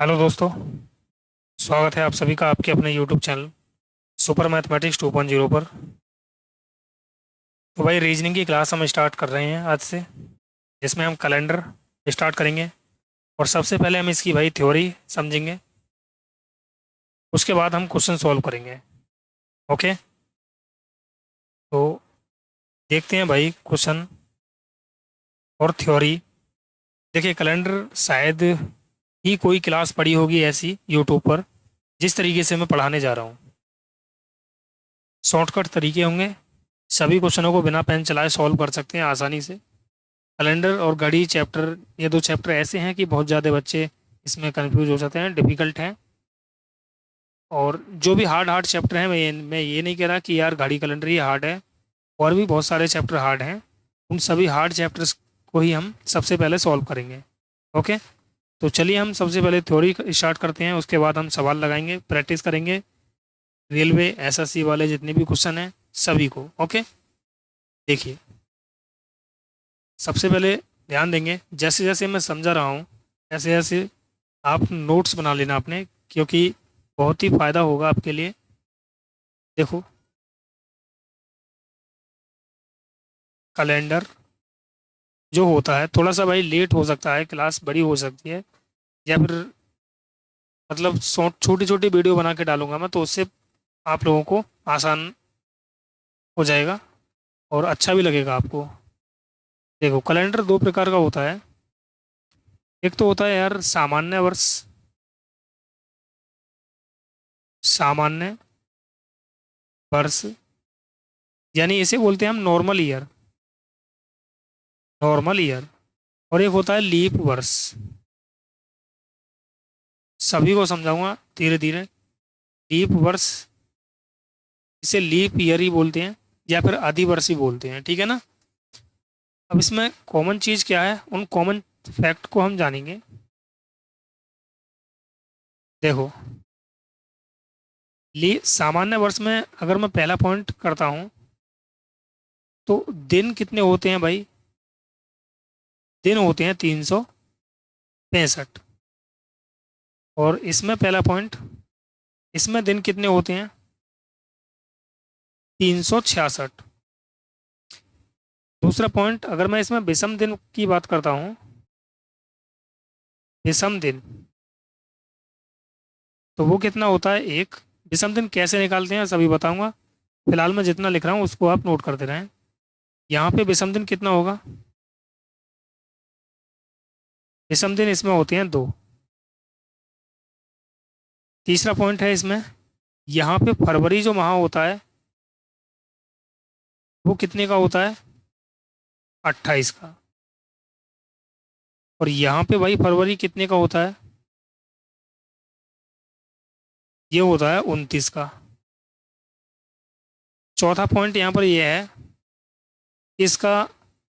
Hello दोस्तों। स्वागत है आप सभी का आपके अपने यूट्यूब चैनल सुपर मैथमेटिक्स 2.0 पर। तो भाई रीजनिंग की क्लास हम स्टार्ट कर रहे हैं आज से, जिसमें हम कैलेंडर स्टार्ट करेंगे। और सबसे पहले हम इसकी भाई थ्योरी समझेंगे। उसके बाद हम क्वेश्चन सॉल्व करेंगे। ओके, तो देखते हैं भाई क्वेश्चन और थ्योरी। देखिए, कैलेंडर शायद ही कोई क्लास पढ़ी होगी ऐसी यूट्यूब पर जिस तरीके से मैं पढ़ाने जा रहा हूँ। शॉर्टकट तरीके होंगे, सभी क्वेश्चनों को बिना पेन चलाए सॉल्व कर सकते हैं आसानी से। कैलेंडर और घड़ी चैप्टर, ये दो चैप्टर ऐसे हैं कि बहुत ज़्यादा बच्चे इसमें कंफ्यूज हो जाते हैं, डिफ़िकल्ट हैं। और जो भी हार्ड हार्ड चैप्टर हैं, मैं ये नहीं कह रहा कि यार घड़ी कैलेंडर ही हार्ड है। और भी बहुत सारे चैप्टर हार्ड हैं। उन सभी हार्ड चैप्टर्स को ही हम सबसे पहले सॉल्व करेंगे। ओके, तो चलिए हम सबसे पहले थ्योरी स्टार्ट करते हैं। उसके बाद हम सवाल लगाएंगे, प्रैक्टिस करेंगे रेलवे एसएससी वाले जितने भी क्वेश्चन हैं सभी को। ओके, देखिए, सबसे पहले ध्यान देंगे, जैसे जैसे मैं समझा रहा हूँ ऐसे ऐसे आप नोट्स बना लेना अपने, क्योंकि बहुत ही फ़ायदा होगा आपके लिए। देखो, कैलेंडर जो होता है थोड़ा सा भाई लेट हो सकता है, क्लास बड़ी हो सकती है, या फिर मतलब छोटी छोटी वीडियो बना के डालूंगा मैं, तो उससे आप लोगों को आसान हो जाएगा और अच्छा भी लगेगा आपको। देखो, कैलेंडर दो प्रकार का होता है। एक तो होता है यार सामान्य वर्ष, सामान्य वर्ष, यानी इसे बोलते हैं हम नॉर्मल ईयर, नॉर्मल ईयर। और एक होता है लीप वर्ष। सभी को समझाऊंगा धीरे धीरे। लीप वर्ष, इसे लीप ईयर ही बोलते हैं या फिर अधिवर्ष ही बोलते हैं, ठीक है ना। अब इसमें कॉमन चीज़ क्या है, उन कॉमन फैक्ट को हम जानेंगे। देखो, ली सामान्य वर्ष में अगर मैं पहला पॉइंट करता हूँ, तो दिन कितने होते हैं भाई? दिन होते हैं 365। और इसमें पहला पॉइंट, इसमें दिन कितने होते हैं? 366। दूसरा पॉइंट, अगर मैं इसमें विषम दिन की बात करता हूँ, विषम दिन, तो वो कितना होता है? एक। विषम दिन कैसे निकालते हैं सभी बताऊंगा। फिलहाल मैं जितना लिख रहा हूँ उसको आप नोट करते रहें। यहाँ पे विषम दिन कितना होगा? विषम दिन इसमें होते हैं दो। तीसरा पॉइंट है इसमें, यहाँ पे फरवरी जो माह होता है वो कितने का होता है? 28 का। और यहाँ पे भाई फरवरी कितने का होता है? ये होता है 29 का। चौथा पॉइंट यहाँ पर ये है, इसका,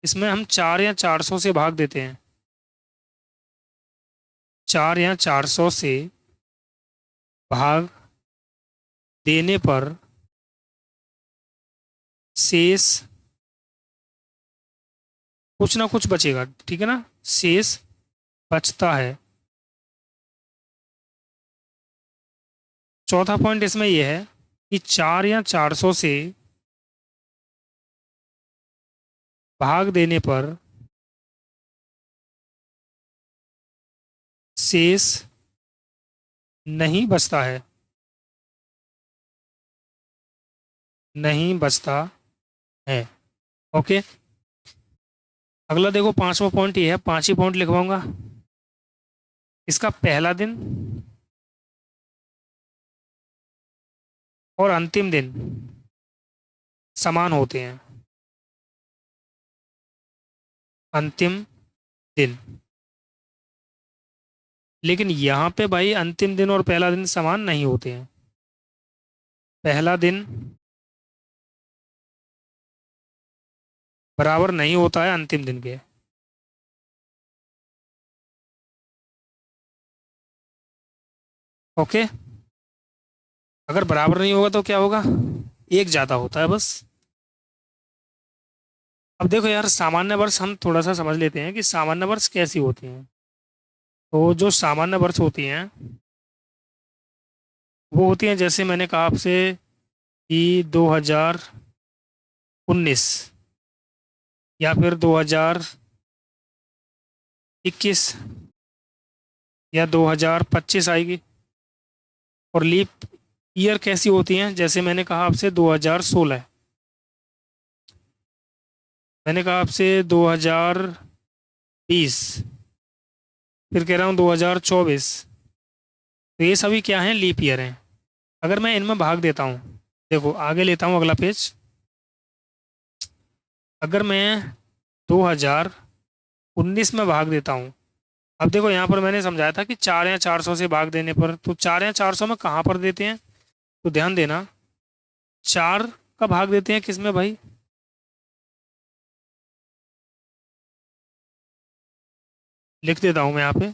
इसमें हम 4 या 400 से भाग देते हैं। 4 या 400 से भाग देने पर शेष कुछ ना कुछ बचेगा, ठीक है ना। शेष बचता है। चौथा पॉइंट इसमें यह है कि 4 या 400 से भाग देने पर शेष नहीं बचता है, नहीं बचता है। ओके, अगला देखो, पांचवा पॉइंट ये है, पांच ही पॉइंट लिखवाऊंगा। इसका पहला दिन और अंतिम दिन समान होते हैं। अंतिम दिन, लेकिन यहाँ पे भाई अंतिम दिन और पहला दिन समान नहीं होते हैं। पहला दिन बराबर नहीं होता है अंतिम दिन के। ओके, अगर बराबर नहीं होगा तो क्या होगा? एक ज़्यादा होता है बस। अब देखो यार, सामान्य वर्ष हम थोड़ा सा समझ लेते हैं कि सामान्य वर्ष कैसी होती हैं। तो जो सामान्य वर्ष होती हैं वो होती हैं, जैसे मैंने कहा आपसे कि 2019 या फिर 2021 या 2025 आएगी। और लीप ईयर कैसी होती हैं, जैसे मैंने कहा आपसे 2016, मैंने कहा आपसे 2020, फिर कह रहा हूँ 2024। तो ये सभी क्या हैं, लीप ईयर हैं। अगर मैं इनमें भाग देता हूँ, देखो आगे लेता हूँ अगला पेज। अगर मैं 2019 में भाग देता हूँ, अब देखो यहाँ पर मैंने समझाया था कि 4 या 400 से भाग देने पर, तो 4 या 400 में कहाँ पर देते हैं, तो ध्यान देना, 4 का भाग देते हैं किस में भाई, लिख देता हूँ मैं यहाँ पे,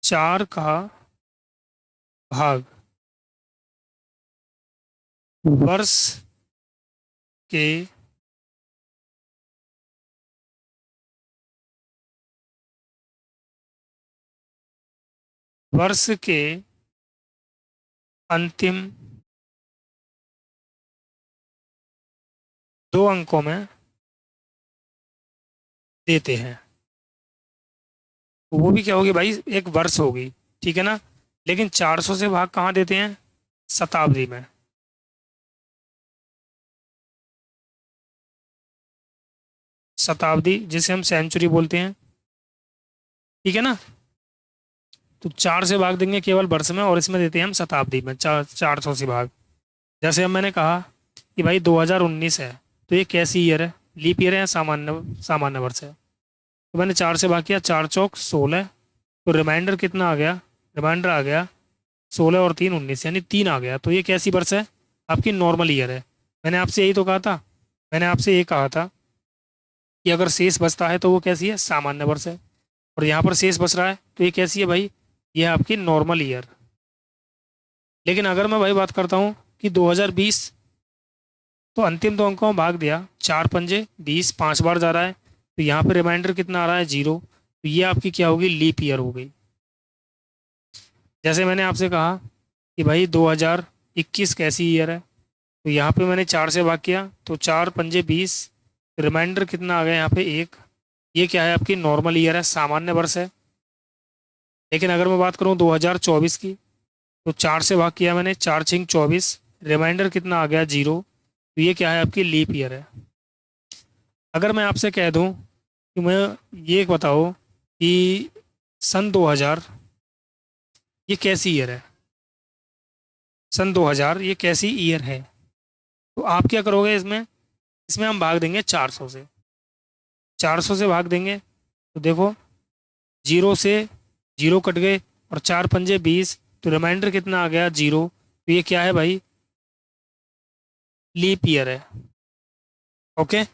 4 का भाग वर्ष के वर्ष के अंतिम 2 अंकों में देते हैं। वो भी क्या होगी भाई, एक वर्ष होगी, ठीक है ना। लेकिन 400 से भाग कहाँ देते हैं, शताब्दी में। शताब्दी जिसे हम सेंचुरी बोलते हैं, ठीक है ना। तो 4 से भाग देंगे केवल वर्ष में, और इसमें देते हैं हम शताब्दी में 400 से भाग। जैसे अब मैंने कहा कि भाई 2019 है, तो ये कैसी ईयर है, लीप ईयर है या सामान्य सामान्य वर्ष है। तो मैंने 4 से भाग किया, 4 चौक 16, तो रिमाइंडर कितना आ गया, रिमाइंडर आ गया 16 और 3 19, यानी 3 आ गया। तो ये कैसी वर्ष है, आपकी नॉर्मल ईयर है। मैंने आपसे यही तो कहा था, मैंने आपसे ये कहा था कि अगर शेष बचता है तो वो कैसी है, सामान्य वर्ष है। और यहाँ पर शेष बच रहा है, तो ये कैसी है भाई, ये है आपकी नॉर्मल ईयर। लेकिन अगर मैं भाई बात करता हूँ कि 2020, तो अंतिम 2 अंकों में भाग दिया, 4 पंजे 20, 5 बार जा रहा है, तो यहाँ पे रिमाइंडर कितना आ रहा है, 0। तो ये आपकी क्या होगी, लीप ईयर हो गई। जैसे मैंने आपसे कहा कि भाई 2021 कैसी ईयर है, तो यहाँ पे मैंने 4 से भाग किया, तो 4 पंजे 20, रिमाइंडर कितना आ गया यहाँ पे 1। ये क्या है, आपकी नॉर्मल ईयर है, सामान्य वर्ष है। लेकिन अगर मैं बात करूँ 2024 की, तो 4 से भाग किया मैंने, 4 छिंग 24, रिमाइंडर कितना आ गया, 0। तो ये क्या है, आपकी लीप ईयर है। अगर मैं आपसे कह दूं कि मैं, ये बताओ कि सन 2000 ये कैसी ईयर है, सन 2000 ये कैसी ईयर है, तो आप क्या करोगे इसमें, इसमें हम भाग देंगे 400 से। 400 से भाग देंगे, तो देखो 0 से 0 कट गए, और 4 पंजे 20, तो रिमाइंडर कितना आ गया, 0। तो ये क्या है भाई, लीप ईयर है। ओके।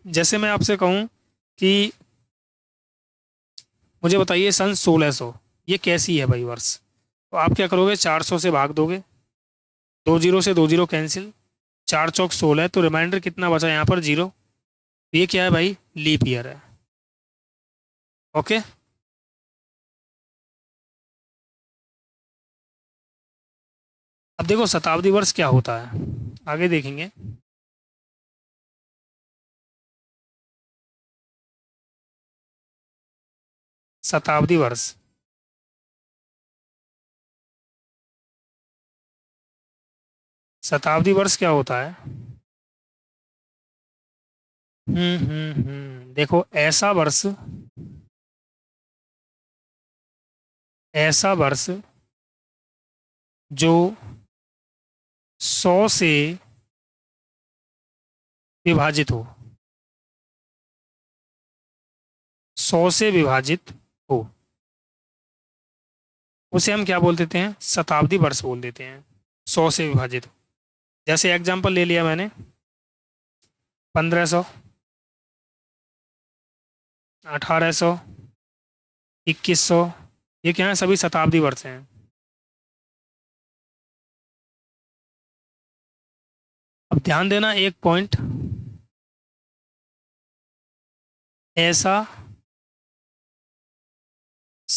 जैसे मैं आपसे कहूँ कि मुझे बताइए सन 1600 ये कैसी है भाई वर्ष, तो आप क्या करोगे, 400 से भाग दोगे, 2 जीरो से 2 जीरो कैंसिल, 4 चौक 16, तो रिमाइंडर कितना बचा यहाँ पर, 0। ये क्या है भाई, लीप ईयर है। ओके। अब देखो शताब्दी वर्ष क्या होता है, आगे देखेंगे। शताब्दी वर्ष, शताब्दी वर्ष क्या होता है, देखो ऐसा वर्ष, ऐसा वर्ष जो 100 से विभाजित हो, 100 से विभाजित हो, उसे हम क्या बोल देते हैं, शताब्दी वर्ष बोल देते हैं। 100 से विभाजित हो, जैसे एग्जांपल ले लिया मैंने, 1500, 1800, 2100, ये क्या है, सभी शताब्दी वर्ष हैं। अब ध्यान देना एक पॉइंट, ऐसा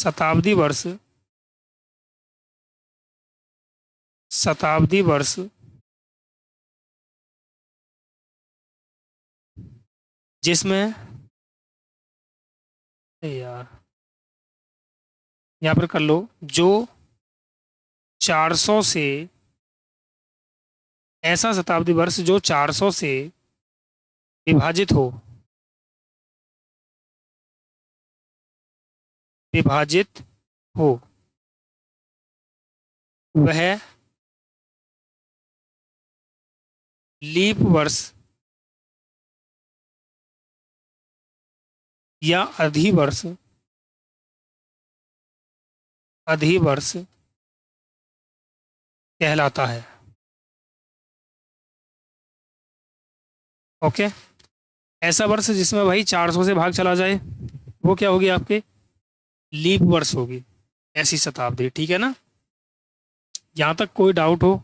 शताब्दी वर्ष, शताब्दी वर्ष जिसमें, यार यहाँ पर कर लो, जो 400 से, ऐसा शताब्दी वर्ष जो 400 से विभाजित हो, विभाजित हो, वह लीप वर्ष या अधिवर्ष, अधिवर्ष कहलाता है। ओके, ऐसा वर्ष जिसमें भाई 400 से भाग चला जाए वो क्या होगी आपके, लीप वर्ष होगी, ऐसी शताब्दी। ठीक है ना, यहाँ तक कोई डाउट हो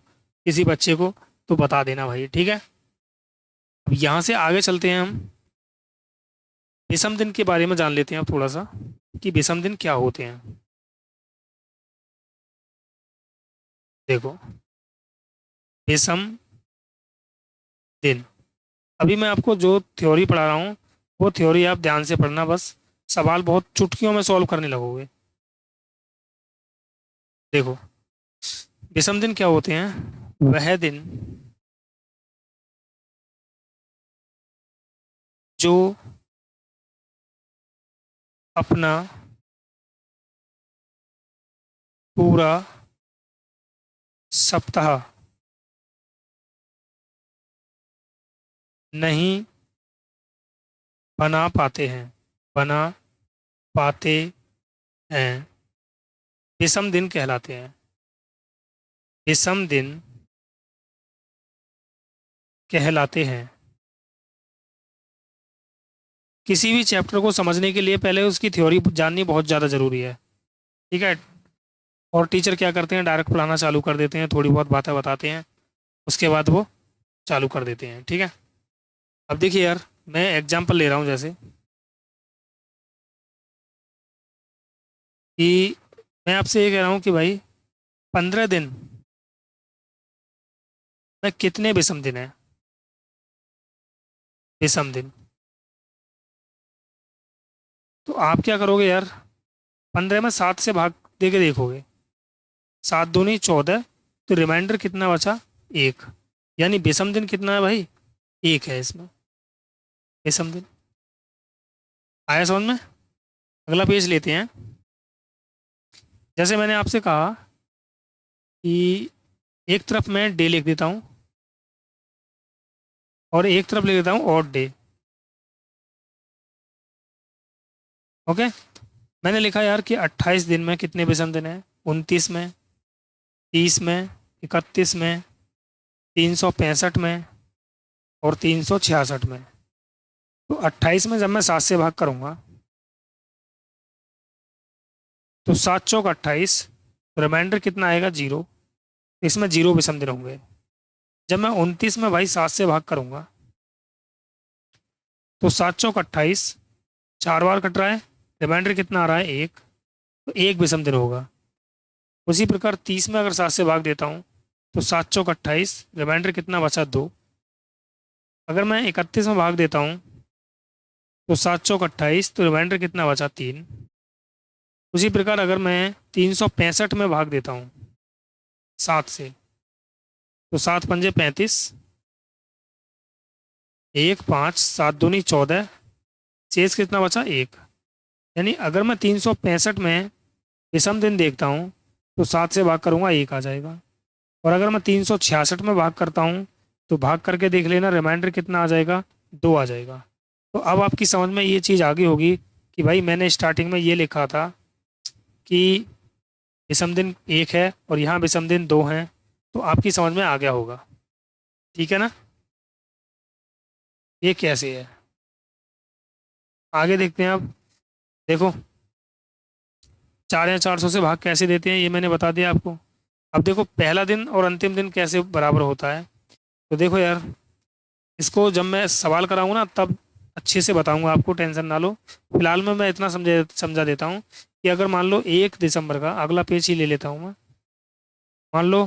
किसी बच्चे को तो बता देना भाई, ठीक है। अब यहाँ से आगे चलते हैं, हम विषम दिन के बारे में जान लेते हैं अब थोड़ा सा, कि विषम दिन क्या होते हैं। देखो, विषम दिन, अभी मैं आपको जो थ्योरी पढ़ा रहा हूँ वो थ्योरी आप ध्यान से पढ़ना, बस सवाल बहुत चुटकियों में सॉल्व करने लगोगे। देखो, विषम दिन क्या होते हैं, वह दिन जो अपना पूरा सप्ताह नहीं बना पाते हैं, बना पाते हैं, विषम दिन कहलाते हैं। विषम दिन कहलाते हैं। किसी भी चैप्टर को समझने के लिए पहले उसकी थ्योरी जाननी बहुत ज़्यादा ज़रूरी है, ठीक है। और टीचर क्या करते हैं, डायरेक्ट पढ़ाना चालू कर देते हैं, थोड़ी बहुत बातें बताते हैं, उसके बाद वो चालू कर देते हैं, ठीक है। अब देखिए यार, मैं एग्जांपल ले रहा हूँ, जैसे कि मैं आपसे ये कह रहा हूँ कि भाई 15 दिन में कितने विषम दिन हैं, विषम दिन। तो आप क्या करोगे यार, 15 में 7 से भाग दे के देखोगे, 7 दूनी 14, तो रिमाइंडर कितना बचा, 1, यानी विषम दिन कितना है भाई, 1 है इसमें विषम दिन। आया समझ में। अगला पेज लेते हैं। जैसे मैंने आपसे कहा कि एक तरफ मैं डे लिख देता हूँ और एक तरफ लिख देता हूँ ऑड डे। ओके, मैंने लिखा यार कि 28 दिन में कितने विषम दिन हैं, 29 में, 30 में, 31 में, 365 में और 366 में। तो 28 में जब मैं 7 से भाग करूँगा तो 7 चौक 28, रिमाइंडर कितना आएगा, 0, इसमें 0 विषम दिन होंगे। जब मैं 29 में भाई 7 से भाग करूँगा तो 7 चौक 28, 4 बार कट रहा है, रिमाइंडर कितना आ रहा है, 1, तो 1 विषम दिन होगा। उसी प्रकार 30 में अगर 7 से भाग देता हूँ तो 7 चौक 28, रिमाइंडर कितना बचा, 2। अगर मैं 31 में भाग देता हूँ तो 7 चौक 28, तो रिमाइंडर कितना बचा, 3। उसी प्रकार अगर मैं 365 में भाग देता हूँ 7 से, तो 7 पंजे 35, 1 5, 7 दूनी 14, शेष कितना बचा, 1। यानी अगर मैं 365 में विषम दिन देखता हूँ तो 7 से भाग करूँगा, 1 आ जाएगा। और अगर मैं 366 में भाग करता हूँ तो भाग करके देख लेना, रिमाइंडर कितना आ जाएगा, 2 आ जाएगा। तो अब आपकी समझ में ये चीज़ आ गई होगी कि भाई मैंने स्टार्टिंग में ये लिखा था कि विषम दिन 1 है और यहाँ विषम दिन 2 हैं, तो आपकी समझ में आ गया होगा, ठीक है ना। ये कैसे है, आगे देखते हैं। अब देखो, 4 या 400 से भाग कैसे देते हैं ये मैंने बता दिया आपको। अब देखो, पहला दिन और अंतिम दिन कैसे बराबर होता है। तो देखो यार, इसको जब मैं सवाल कराऊंगा ना तब अच्छे से बताऊंगा आपको, टेंशन ना लो। फिलहाल में मैं इतना समझा देता हूँ कि कि अगर मान लो 1 दिसंबर का, अगला पेज ही ले लेता हूँ मैं, मान लो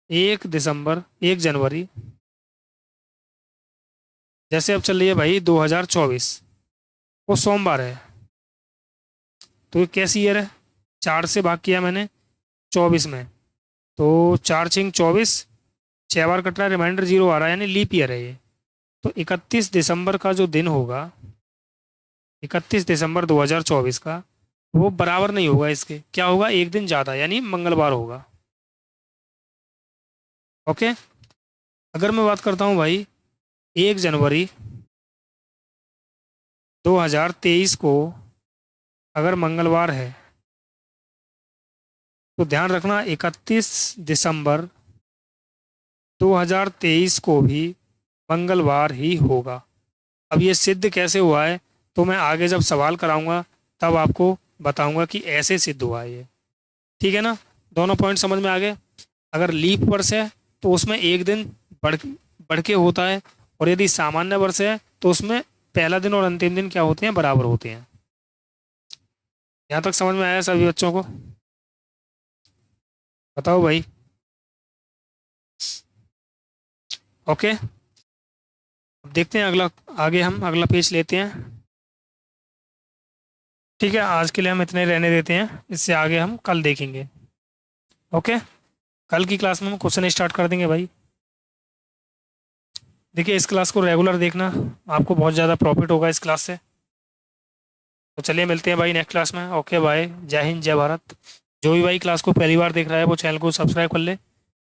1 दिसंबर, 1 जनवरी, जैसे अब चल रही है भाई 2024, वो सोमवार है, तो ये कैसी ईयर है? 4 से भाग किया मैंने 24 में, तो 4 × 5 = 24, 6 बार कट रहा है, रिमाइंडर 0 आ रहा है, यानी लीप ईयर है ये। तो 31 दिसंबर का जो दिन होगा, 31 दिसंबर 2024 का, वो बराबर नहीं होगा इसके, क्या होगा, एक दिन ज़्यादा, यानी मंगलवार होगा। ओके। अगर मैं बात करता हूँ भाई 1 जनवरी 2023 को, अगर मंगलवार है, तो ध्यान रखना 31 दिसंबर 2023 को भी मंगलवार ही होगा। अब ये सिद्ध कैसे हुआ है, तो मैं आगे जब सवाल कराऊंगा तब आपको बताऊंगा कि ऐसे सिद्ध हुआ है ये। ठीक है ना, दोनों पॉइंट समझ में आ गए। अगर लीप वर्ष है तो उसमें एक दिन बढ़ बढ़ के होता है, और यदि सामान्य वर्ष है तो उसमें पहला दिन और अंतिम दिन क्या होते हैं, बराबर होते हैं। यहाँ तक समझ में आया सभी बच्चों को? बताओ भाई। ओके, अब देखते हैं अगला, आगे हम अगला पेज लेते हैं। ठीक है, आज के लिए हम इतने रहने देते हैं, इससे आगे हम कल देखेंगे। ओके, कल की क्लास में हम क्वेश्चन स्टार्ट कर देंगे भाई। देखिए, इस क्लास को रेगुलर देखना, आपको बहुत ज़्यादा प्रॉफिट होगा इस क्लास से। तो चलिए मिलते हैं भाई नेक्स्ट क्लास में। ओके बाय, जय हिंद जय भारत। जो भी भाई क्लास को पहली बार देख रहा है वो चैनल को सब्सक्राइब कर ले,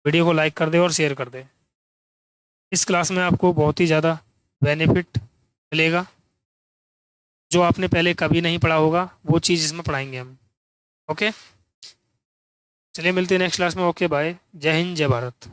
वीडियो को लाइक कर दे और शेयर कर दे। इस क्लास में आपको बहुत ही ज़्यादा बेनिफिट मिलेगा, जो आपने पहले कभी नहीं पढ़ा होगा वो चीज़ इसमें पढ़ाएंगे हम। ओके, चलिए मिलते हैं नेक्स्ट क्लास में। ओके बाय, जय हिंद जय भारत।